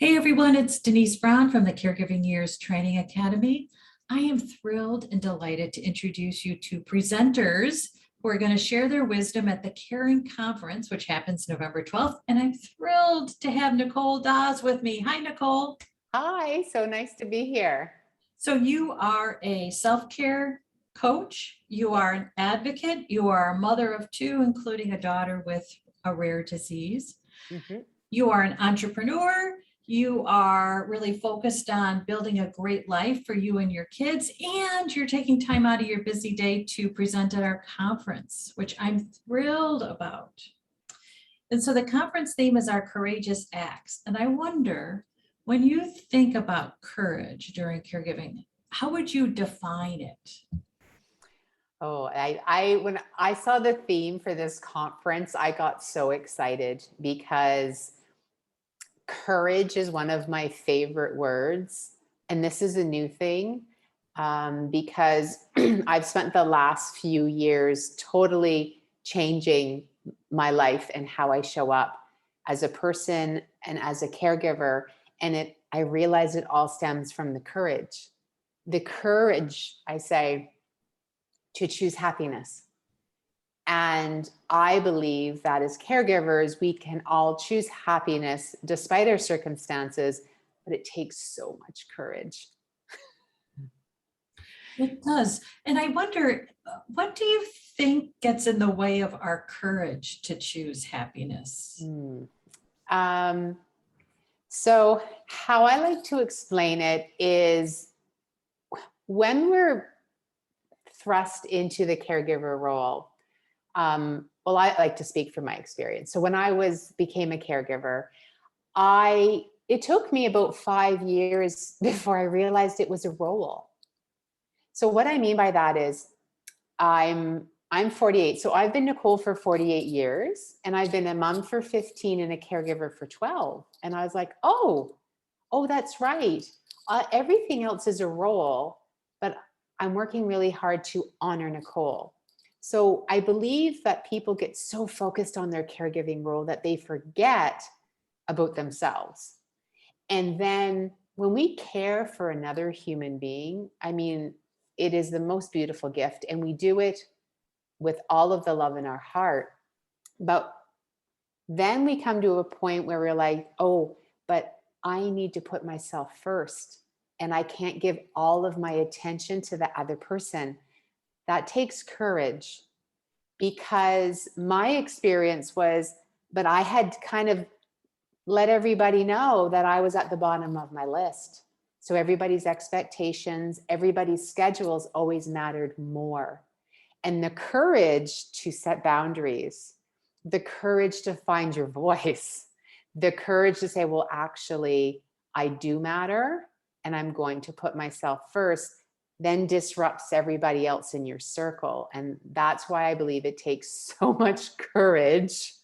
Hey everyone, it's Denise Brown from the Caregiving Years Training Academy. I am thrilled and delighted to introduce you to presenters who are going to share their wisdom at the Caring Conference, which happens November 12th. And I'm thrilled to have Nicole Dauz with me. Hi, Nicole. Hi, so nice to be here. So you are a self-care coach, you are an advocate, you are a mother of two, including a daughter with a rare disease. Mhm. You are an entrepreneur. You are really focused on building a great life for you and your kids, and you're taking time out of your busy day to present at our conference, which I'm thrilled about. And so the conference theme is our courageous acts. And I wonder, when you think about courage during caregiving, how would you define it? When I saw the theme for this conference, I got so excited because courage is one of my favorite words. And this is a new thing because I've spent the last few years totally changing my life and how I show up as a person and as a caregiver. And I realize it all stems from the courage. The courage, I say, to choose happiness. And I believe that as caregivers, we can all choose happiness despite our circumstances, but it takes so much courage. It does. And I wonder, what do you think gets in the way of our courage to choose happiness? Um, so, how I like to explain it is when we're thrust into the caregiver role. Well, I like to speak from my experience. So when I became a caregiver, it took me about 5 years before I realized it was a role. So what I mean by that is I'm 48. So I've been Nicole for 48 years and I've been a mom for 15 and a caregiver for 12. And I was like, oh, that's right. Everything else is a role, but I'm working really hard to honor Nicole. So I believe that people get so focused on their caregiving role that they forget about themselves. And then when we care for another human being, I mean, it is the most beautiful gift. And we do it with all of the love in our heart. But then we come to a point where we're like, oh, but I need to put myself first. And I can't give all of my attention to the other person. That takes courage because my experience was, but I had kind of let everybody know that I was at the bottom of my list. So everybody's expectations, everybody's schedules always mattered more. And the courage to set boundaries, the courage to find your voice, the courage to say, well, actually, I do matter and I'm going to put myself first, then disrupts everybody else in your circle. And that's why I believe it takes so much courage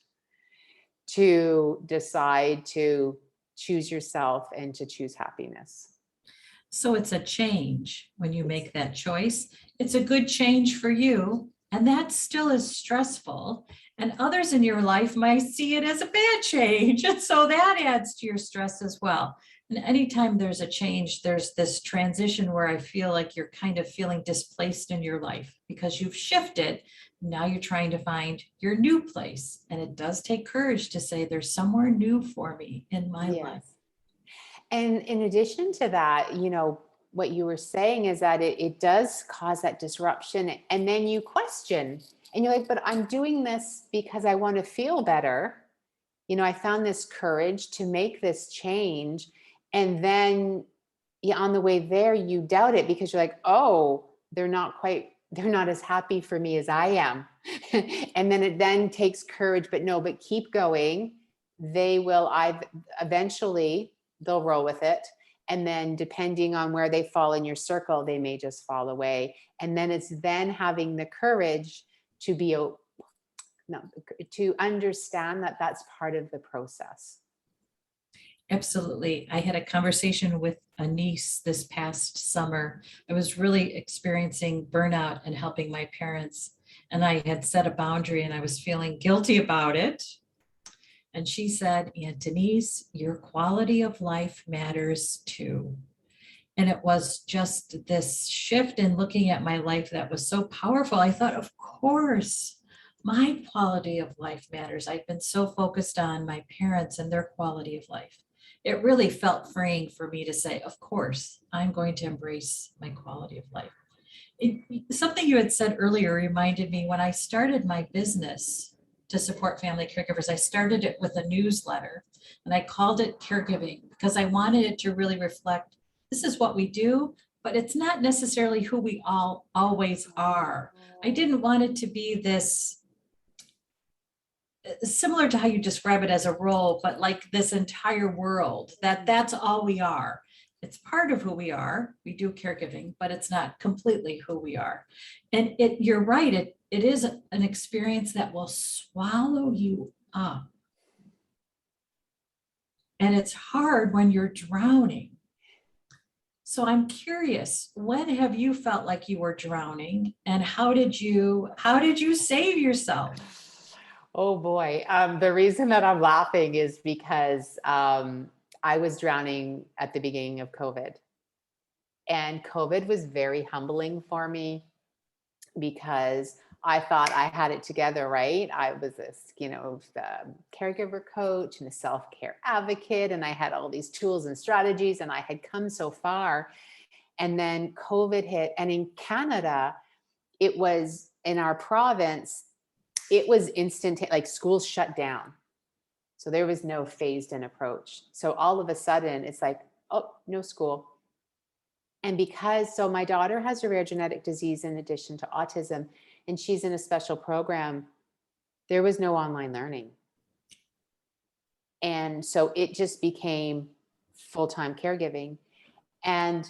to decide to choose yourself and to choose happiness. So it's a change when you make that choice. It's a good change for you, and that still is stressful. And others in your life might see it as a bad change. And so that adds to your stress as well. And anytime there's a change, there's this transition where I feel like you're kind of feeling displaced in your life because you've shifted. Now you're trying to find your new place. And it does take courage to say, there's somewhere new for me in my life. And in addition to that, what you were saying is that it does cause that disruption. And then you question and you're like, but I'm doing this because I want to feel better. I found this courage to make this change. And then on the way there, you doubt it because you're like, oh, they're not as happy for me as I am. And then it then takes courage, but keep going. Eventually they'll roll with it. And then depending on where they fall in your circle, they may just fall away. And then it's then having the courage to understand that that's part of the process. Absolutely. I had a conversation with a niece this past summer. I was really experiencing burnout and helping my parents. And I had set a boundary and I was feeling guilty about it. And she said, "Aunt Denise, your quality of life matters too." And it was just this shift in looking at my life that was so powerful. I thought, of course, my quality of life matters. I've been so focused on my parents and their quality of life. It really felt freeing for me to say, of course, I'm going to embrace my quality of life. Something you had said earlier reminded me when I started my business to support family caregivers, I started it with a newsletter and I called it Caregiving because I wanted it to really reflect this is what we do, but it's not necessarily who we all always are. I didn't want it to be this similar to how you describe it as a role, but like this entire world, that's all we are. It's part of who we are. We do caregiving, but it's not completely who we are. And you're right, it is an experience that will swallow you up. And it's hard when you're drowning. So I'm curious, when have you felt like you were drowning and how did you save yourself? Oh boy. The reason that I'm laughing is because I was drowning at the beginning of COVID. And COVID was very humbling for me because I thought I had it together, right? I was this, caregiver coach and a self-care advocate, and I had all these tools and strategies, and I had come so far. And then COVID hit, and in Canada, it was in our province, it was instant, like schools shut down. So there was no phased in approach. So all of a sudden it's like, oh, no school. And so my daughter has a rare genetic disease in addition to autism, and she's in a special program, there was no online learning. And so it just became full-time caregiving. And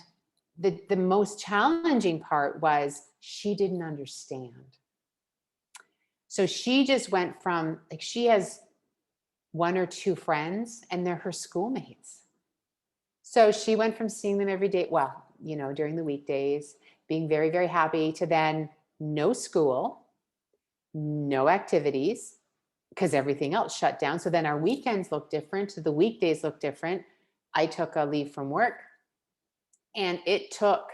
the most challenging part was she didn't understand. So she just went from, like, she has one or two friends and they're her schoolmates. So she went from seeing them every day, well, during the weekdays, being very, very happy, to then no school, no activities, because everything else shut down. So then our weekends look different, the weekdays look different. I took a leave from work and it took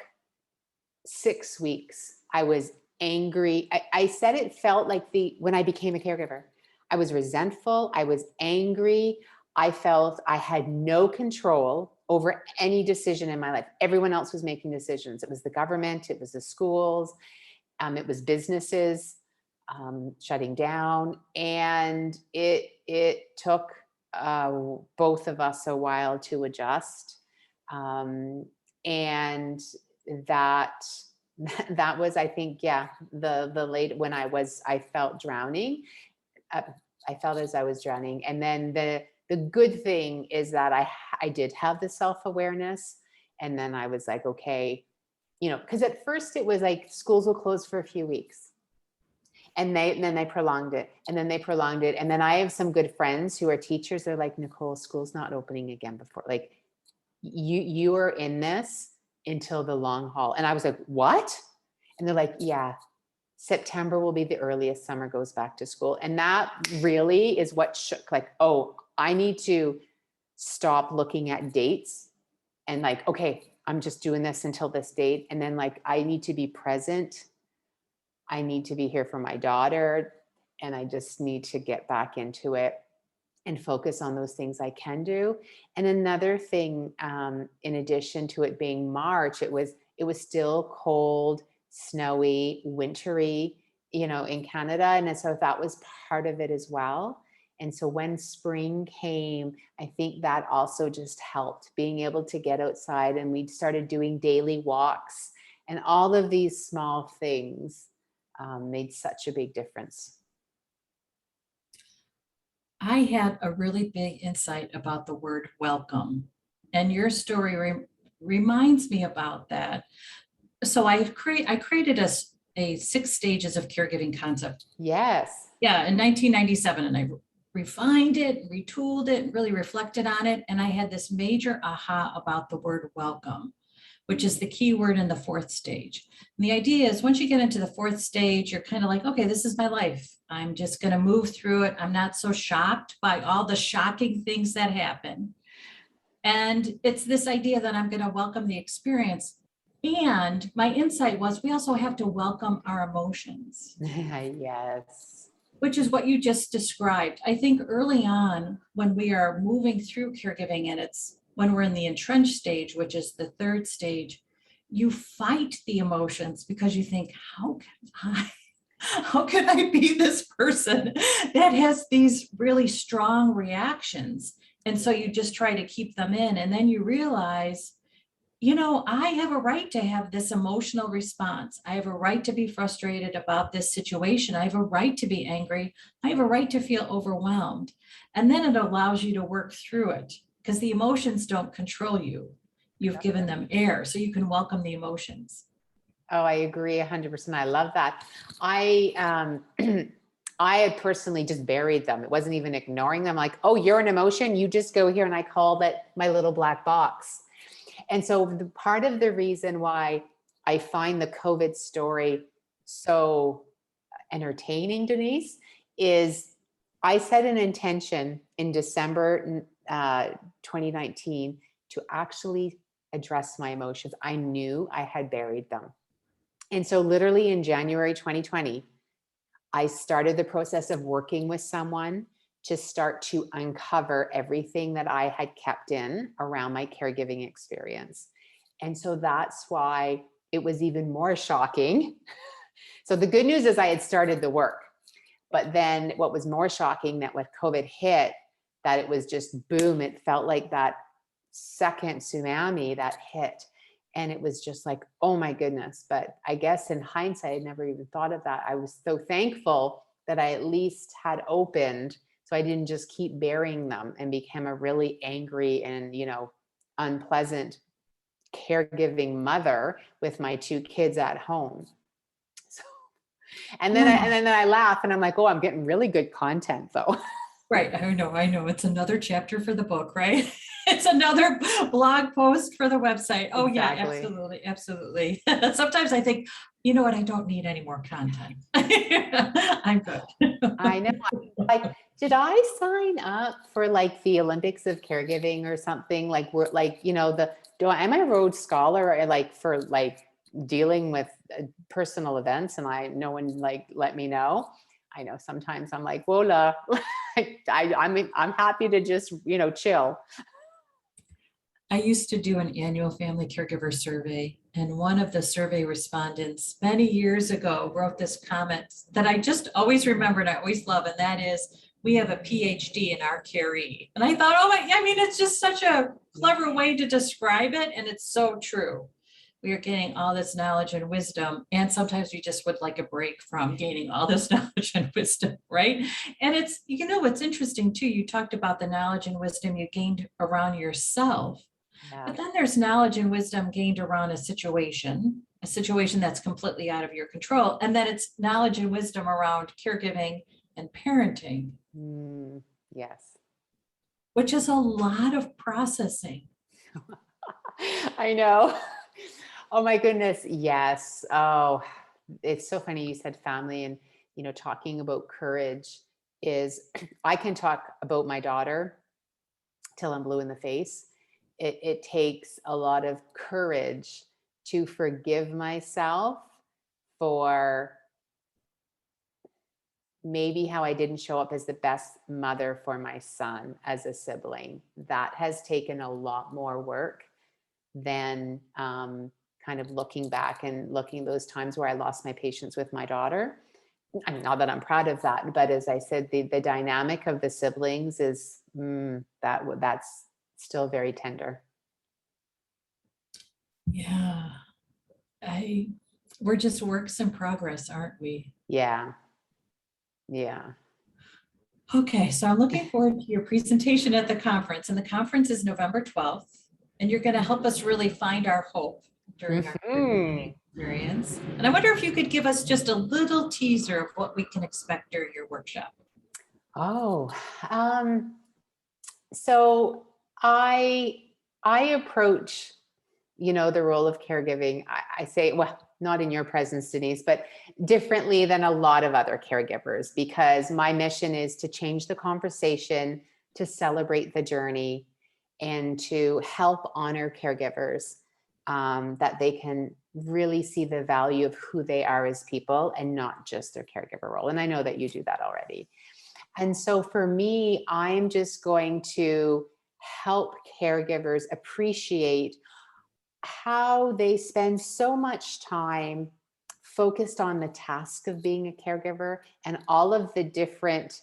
6 weeks. I was angry. I said it felt like when I became a caregiver, I was resentful. I was angry. I felt I had no control over any decision in my life. Everyone else was making decisions. It was the government, it was the schools, it was businesses shutting down. And it took both of us a while to adjust. And that was, I think, the late when I felt drowning. I felt as I was drowning. And then the good thing is that I did have the self-awareness. And then I was like, okay, because at first it was like schools will close for a few weeks. And then they prolonged it, and then they prolonged it. And then I have some good friends who are teachers. They're like, Nicole, school's not opening again before, like, you are in this until the long haul. And I was like, what? And they're like, yeah, September will be the earliest summer goes back to school. And that really is what shook, like, oh, I need to stop looking at dates and like, okay, I'm just doing this until this date. And then like, I need to be present. I need to be here for my daughter. And I just need to get back into it and focus on those things I can do. And another thing, in addition to it being March, it was still cold, snowy, wintry, in Canada. And so that was part of it as well. And so when spring came, I think that also just helped, being able to get outside, and we started doing daily walks, and all of these small things made such a big difference. I had a really big insight about the word welcome, and your story reminds me about that. So I created a 6 stages of caregiving concept. Yes. Yeah, in 1997, and I refined it, retooled it, really reflected on it, and I had this major aha about the word welcome, which is the key word in the fourth stage. And the idea is once you get into the fourth stage, you're kind of like, okay, this is my life. I'm just going to move through it. I'm not so shocked by all the shocking things that happen. And it's this idea that I'm going to welcome the experience. And my insight was we also have to welcome our emotions. Yes. Which is what you just described. I think early on when we are moving through caregiving, and it's when we're in the entrenched stage, which is the third stage, you fight the emotions because you think, how can I be this person that has these really strong reactions? And so you just try to keep them in. And then you realize, I have a right to have this emotional response. I have a right to be frustrated about this situation. I have a right to be angry. I have a right to feel overwhelmed. And then it allows you to work through it because the emotions don't control you. You've given them air, so you can welcome the emotions. Oh, I agree 100%. I love that. I had personally just buried them. It wasn't even ignoring them. Like, oh, you're an emotion. You just go here. And I called it my little black box. And so the part of the reason why I find the COVID story so entertaining, Denise, is I set an intention in December 2019 to actually address my emotions. I knew I had buried them. And so literally in January 2020, I started the process of working with someone to start to uncover everything that I had kept in around my caregiving experience. And so that's why it was even more shocking. So the good news is I had started the work, but then what was more shocking that when COVID hit, that it was just boom, it felt like that second tsunami that hit. And it was just like, oh my goodness. But I guess in hindsight, I never even thought of that. I was so thankful that I at least had opened, so I didn't just keep burying them and became a really angry and, unpleasant caregiving mother with my two kids at home. So, and then I laugh and I'm like, oh, I'm getting really good content though. Right. I know. It's another chapter for the book, right? It's another blog post for the website. Oh, Exactly. Yeah, absolutely. Sometimes I think, you know what? I don't need any more content. I'm good. I know. Like, did I sign up for like the Olympics of caregiving or something? Like, we're like, am I a Rhodes Scholar or like for like dealing with personal events? And no one like let me know. I know sometimes I'm like, voila, I'm happy to just, chill. I used to do an annual family caregiver survey, and one of the survey respondents many years ago wrote this comment that I just always remember and I always love, and that is, we have a PhD in our caree. And I thought, it's just such a clever way to describe it, and it's so true. We are gaining all this knowledge and wisdom, and sometimes we just would like a break from gaining all this knowledge and wisdom, right? And it's, what's interesting too, you talked about the knowledge and wisdom you gained around yourself. Yeah. But then there's knowledge and wisdom gained around a situation that's completely out of your control. And then it's knowledge and wisdom around caregiving and parenting. Yes. Which is a lot of processing. I know. Oh my goodness. Yes. Oh, it's so funny you said family, and, talking about courage is I can talk about my daughter till I'm blue in the face. It takes a lot of courage to forgive myself for maybe how I didn't show up as the best mother for my son as a sibling. That has taken a lot more work than kind of looking back and looking those times where I lost my patience with my daughter. I mean, not that I'm proud of that, but as I said, the dynamic of the siblings is that's still very tender. Yeah. We're just works in progress, aren't we? Yeah. Yeah. Okay, so I'm looking forward to your presentation at the conference, and the conference is November 12th, and you're going to help us really find our hope during our experience. And I wonder if you could give us just a little teaser of what we can expect during your workshop. Oh, so I approach the role of caregiving, I say, well, not in your presence, Denise, but differently than a lot of other caregivers, because my mission is to change the conversation, to celebrate the journey, and to help honor caregivers, that they can really see the value of who they are as people and not just their caregiver role. And I know that you do that already. And so for me, I'm just going to help caregivers appreciate how they spend so much time focused on the task of being a caregiver and all of the different,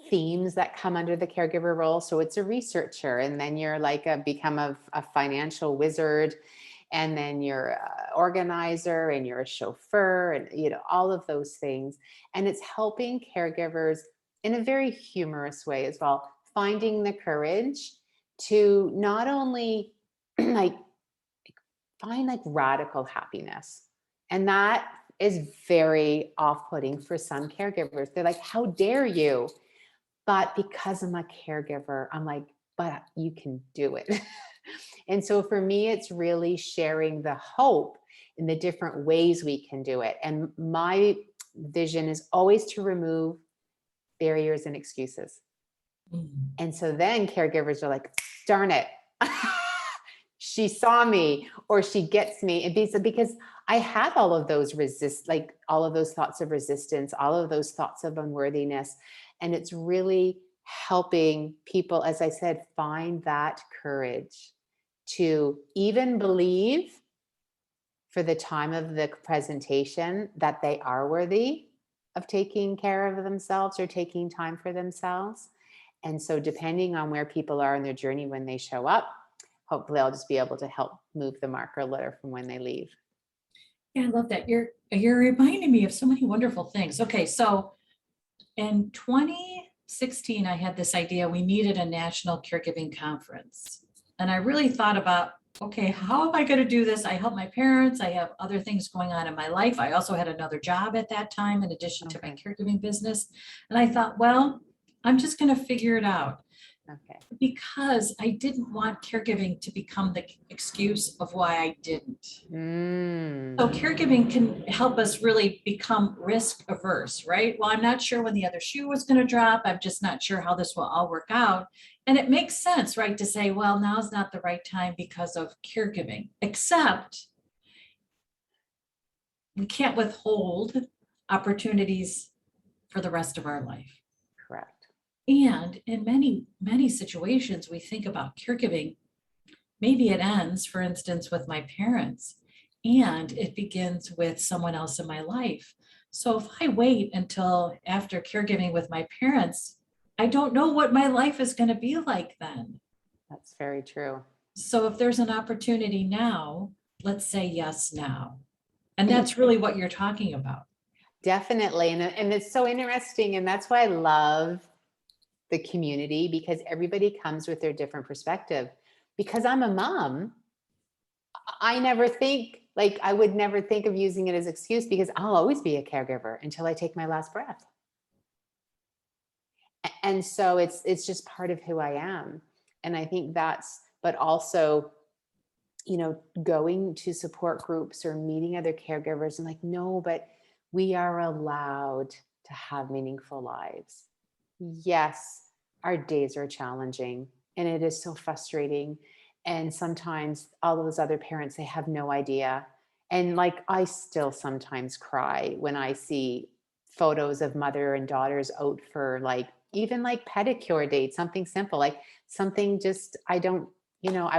themes that come under the caregiver role. So it's a researcher, and then you're like become a financial wizard, and then you're an organizer, and you're a chauffeur, and all of those things. And it's helping caregivers in a very humorous way as well, finding the courage to not only like find like radical happiness. And that is very off-putting for some caregivers. They're like, how dare you? But because I'm a caregiver, I'm like, but you can do it. And so for me, it's really sharing the hope in the different ways we can do it. And my vision is always to remove barriers and excuses. And so then caregivers are like, darn it, she saw me, or she gets me. And because I had all of those all of those thoughts of resistance, all of those thoughts of unworthiness. And it's really helping people, as I said, find that courage to even believe for the time of the presentation that they are worthy of taking care of themselves or taking time for themselves. And so depending on where people are in their journey when they show up, hopefully I'll just be able to help move the marker a little from when they leave. Yeah, I love that. You're reminding me of so many wonderful things. Okay, so in 2016, I had this idea. We needed a national caregiving conference. And I really thought about, okay, how am I going to do this? I help my parents. I have other things going on in my life. I also had another job at that time in addition to my caregiving business. And I thought, well, I'm just going to figure it out. Okay. Because I didn't want caregiving to become the excuse of why I didn't. So caregiving can help us really become risk averse, right? Well, I'm not sure when the other shoe was going to drop. I'm just not sure how this will all work out. And it makes sense, right, to say, well, now's not the right time because of caregiving, except we can't withhold opportunities for the rest of our life. Correct. And in many, many situations, we think about caregiving. Maybe it ends, for instance, with my parents, and it begins with someone else in my life. So if I wait until after caregiving with my parents, I don't know what my life is going to be like then. That's very true. So if there's an opportunity now, let's say yes now. And that's really what you're talking about. Definitely. And it's so interesting. And that's why I love the community, because everybody comes with their different perspective. Because I'm a mom, I would never think of using it as excuse, because I'll always be a caregiver until I take my last breath. And so it's just part of who I am. And I think but also, going to support groups or meeting other caregivers and like, no, but we are allowed to have meaningful lives. Yes, our days are challenging and it is so frustrating. And sometimes all those other parents, they have no idea. And like, I still sometimes cry when I see photos of mother and daughters out for even pedicure dates, something simple, like something just, I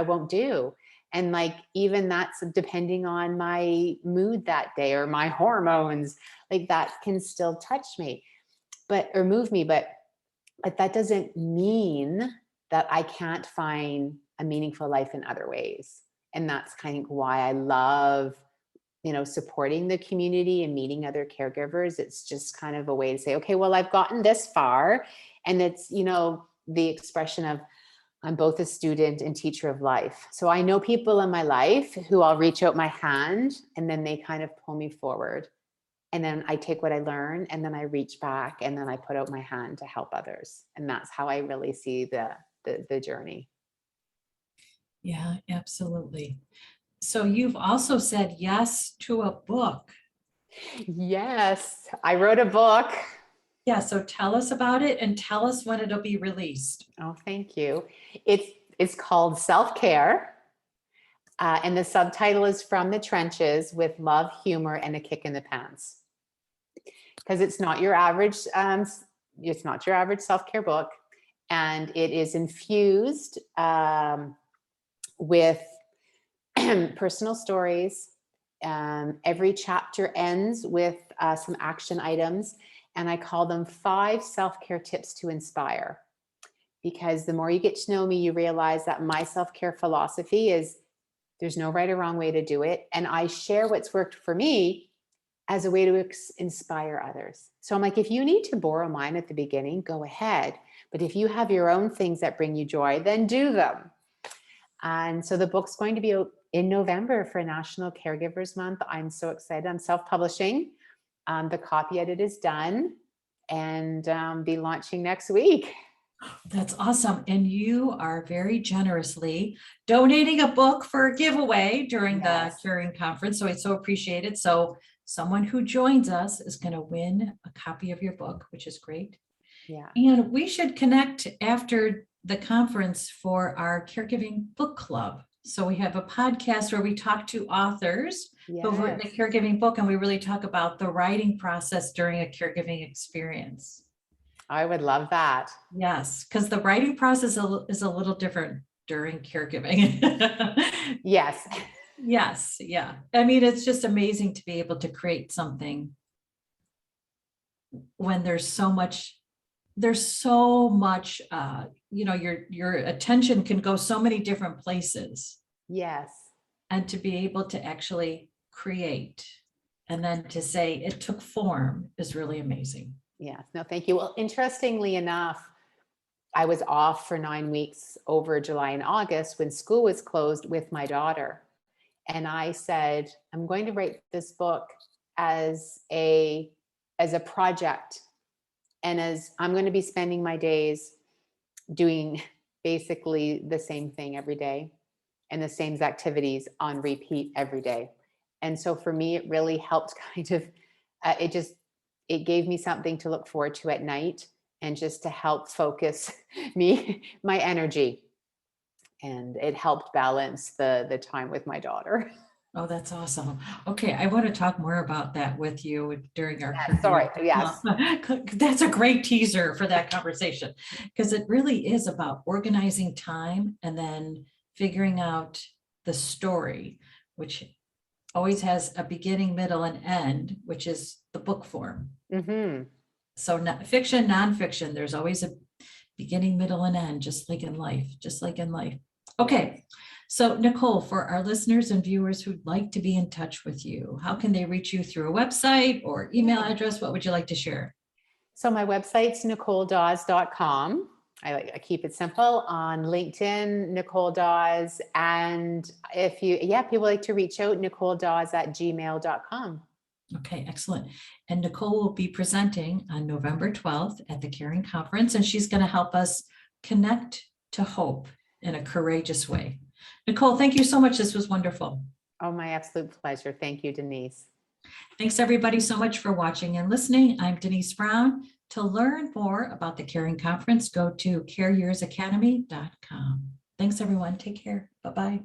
won't do. And even that's depending on my mood that day or my hormones, that can still touch me, or move me. But that doesn't mean that I can't find a meaningful life in other ways. And that's kind of why I love, supporting the community and meeting other caregivers. It's just kind of a way to say, okay, well, I've gotten this far. And it's, the expression of, I'm both a student and teacher of life. So I know people in my life who I'll reach out my hand and then they kind of pull me forward. And then I take what I learn and then I reach back and then I put out my hand to help others. And that's how I really see the journey. Yeah, absolutely. So you've also said yes to a book. Yes, I wrote a book. Yeah, so tell us about it and tell us when it'll be released. Oh, thank you. It's called Self-Care, and the subtitle is From the Trenches with Love, Humor, and a Kick in the Pants. Because it's not your average self-care book, and it is infused with personal stories. Every chapter ends with some action items, and I call them 5 self-care tips to inspire. Because the more you get to know me, you realize that my self-care philosophy is there's no right or wrong way to do it. And I share what's worked for me as a way to inspire others. So I'm like, if you need to borrow mine at the beginning, go ahead. But if you have your own things that bring you joy, then do them. And so the book's going to be in November for National Caregivers Month. I'm so excited. I'm self-publishing. The copy edit is done and be launching next week. That's awesome. And you are very generously donating a book for a giveaway during Yes. the Caring Conference. So I so appreciate it. So someone who joins us is going to win a copy of your book, which is great. Yeah. And we should connect after the conference for our caregiving book club. So we have a podcast where we talk to authors who've written a Yes. caregiving book, and we really talk about the writing process during a caregiving experience. I would love that. Yes, because the writing process is a little different during caregiving. Yes. Yes, yeah. I mean, it's just amazing to be able to create something when there's so much, your attention can go so many different places, Yes. and to be able to actually create and then to say it took form is really amazing. Yes. No, thank you. Well, interestingly enough, I was off for 9 weeks over July and August when school was closed with my daughter. And I said, I'm going to write this book as a project. And as I'm going to be spending my days doing basically the same thing every day and the same activities on repeat every day. And so for me, it really helped kind of, it gave me something to look forward to at night and just to help focus my energy. And it helped balance the time with my daughter. Oh, that's awesome. Okay, I want to talk more about that with you during our Sorry. career. Yes. That's a great teaser for that conversation, because it really is about organizing time and then figuring out the story, which always has a beginning, middle, and end, which is the book form. Mm-hmm. So fiction, nonfiction, there's always a beginning, middle, and end, just like in life, Okay. So Nicole, for our listeners and viewers who'd like to be in touch with you, how can they reach you? Through a website or email address? What would you like to share? So my website's NicoleDauz.com. I keep it simple. On LinkedIn, Nicole Dauz. And if people like to reach out, NicoleDauz@gmail.com. Okay, excellent. And Nicole will be presenting on November 12th at the Caring Conference, and she's going to help us connect to hope in a courageous way. Nicole, thank you so much. This was wonderful. Oh, my absolute pleasure. Thank you, Denise. Thanks everybody so much for watching and listening. I'm Denise Brown. To learn more about the Caring Conference, go to careyearsacademy.com. Thanks everyone. Take care. Bye-bye.